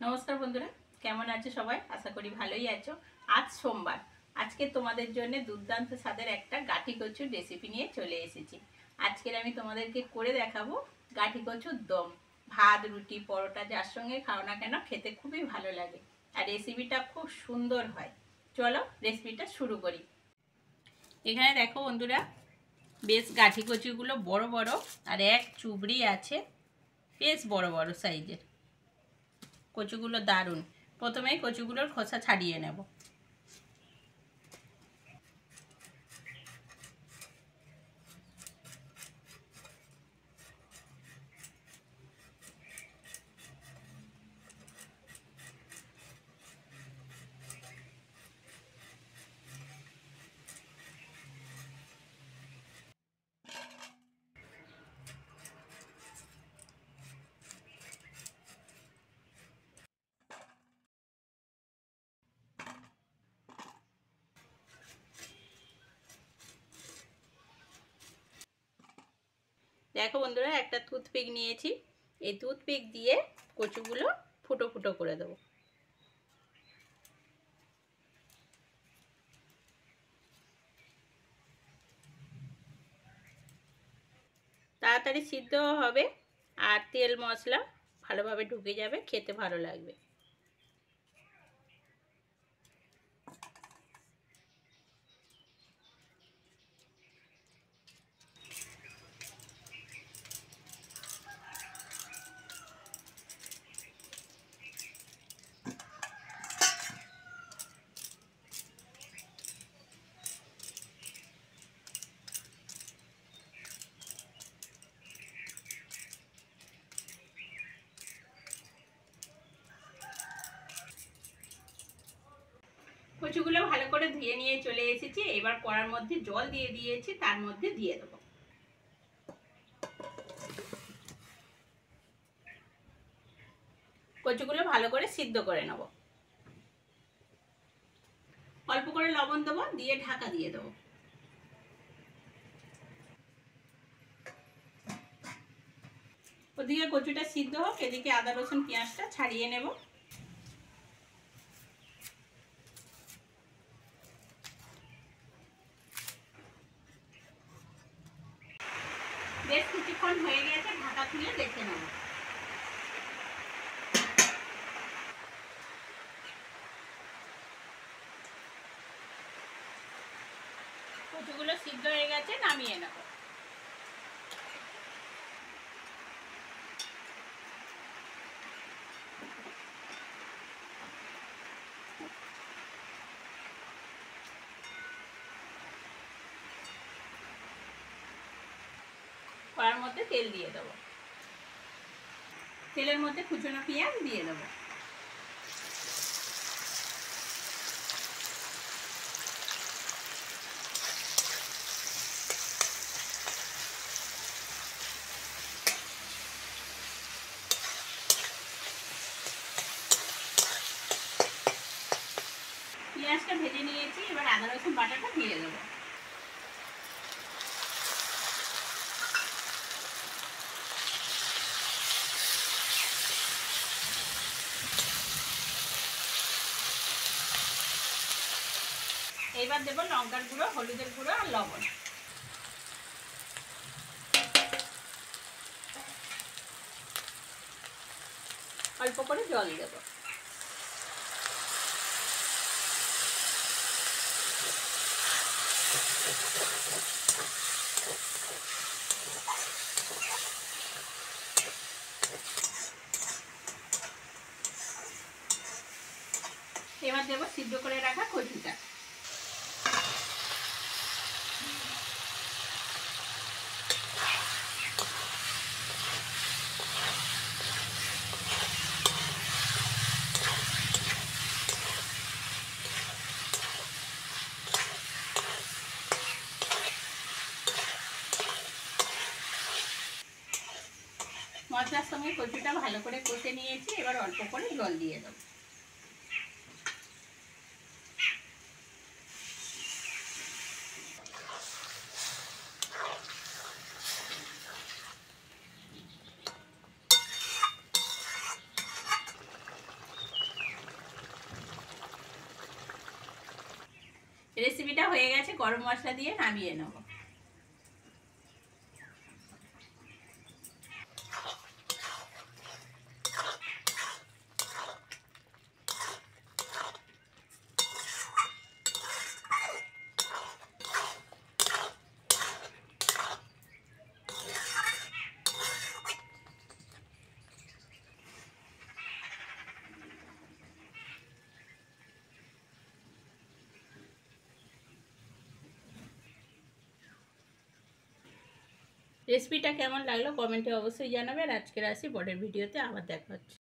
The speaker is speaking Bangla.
নমস্কার বন্ধুরা, কেমন আছো সবাই? আশা করি ভালোই আছো। আজ সোমবার, আজকে তোমাদের জন্য দুর্দান্ত স্বাদের একটা গাঠি কচুর রেসিপি নিয়ে চলে এসেছি। আজকের আমি তোমাদেরকে করে দেখাবো গাঠি কচুর দম। ভাত, রুটি, পরোটা যার সঙ্গে খাও না কেন খেতে খুবই ভালো লাগে, আর রেসিপিটা খুব সুন্দর হয়। চলো রেসিপিটা শুরু করি। এখানে দেখো বন্ধুরা, বেশ গাঠি কচুগুলো বড় বড় আর এক চুবড়ি আছে, বেশ বড় বড় সাইজের। কচুগুলো দারুণ। প্রথমেই কচুগুলোর খোসা ছাড়িয়ে নেব। দেখো বন্ধুরা, একটা টুথপিক নিয়েছি। এই টুথপিক দিয়ে কচুগুলো ফুটো ফুটো করে দেবো। তাড়াতাড়ি সিদ্ধ হবে আর তেল মশলা ভালোভাবে ঢুকে যাবে, খেতে ভালো লাগবে। কচুগুলো ভালো করে ধুয়ে নিয়ে চলে এসেছি। এবার কড়ার মধ্যে জল দিয়ে দিয়েছি, তার মধ্যে দিয়ে দেবো। কচুগুলো ভালো করে সিদ্ধ করে নেব। অল্প করে লবণ দেবো, দিয়ে ঢাকা দিয়ে দেবো। ওদিকে কচুটা সিদ্ধ হোক, এদিকে আদা রসুন পেঁয়াজটা ছাড়িয়ে নেব। বেশ কিছুক্ষণ হয়ে গেছে, ঢাকা খুলে দেখে নেব। কচুগুলো সিদ্ধ হয়ে গেছে, নামিয়ে নেব। কড়ার মধ্যে তেল দিয়ে দেবো। তেলের মধ্যে কুচনো পেঁয়াজ দিয়ে দেবো। পেঁয়াজটা ভেজে নিয়েছি, এবার আদা রসুন বাটাটা দিয়ে দেবো। এবার দেবো লঙ্কার গুঁড়ো, হলুদের গুঁড়ো আর লবণ। অল্প করে জল দেবো। এবার দেবো সিদ্ধ করে রাখা কচুটা। মশলার সঙ্গে কচুটা ভালো করে কষে নিয়েছি, এবার অল্প করে জল দিয়ে দেবো। রেসিপিটা হয়ে গেছে, গরম মশলা দিয়ে নামিয়ে নেব। রেসিপিটা কেমন লাগলো কমেন্টে অবশ্যই জানাবেন। আজকের আসি, পরের ভিডিওতে আবার দেখা হচ্ছে।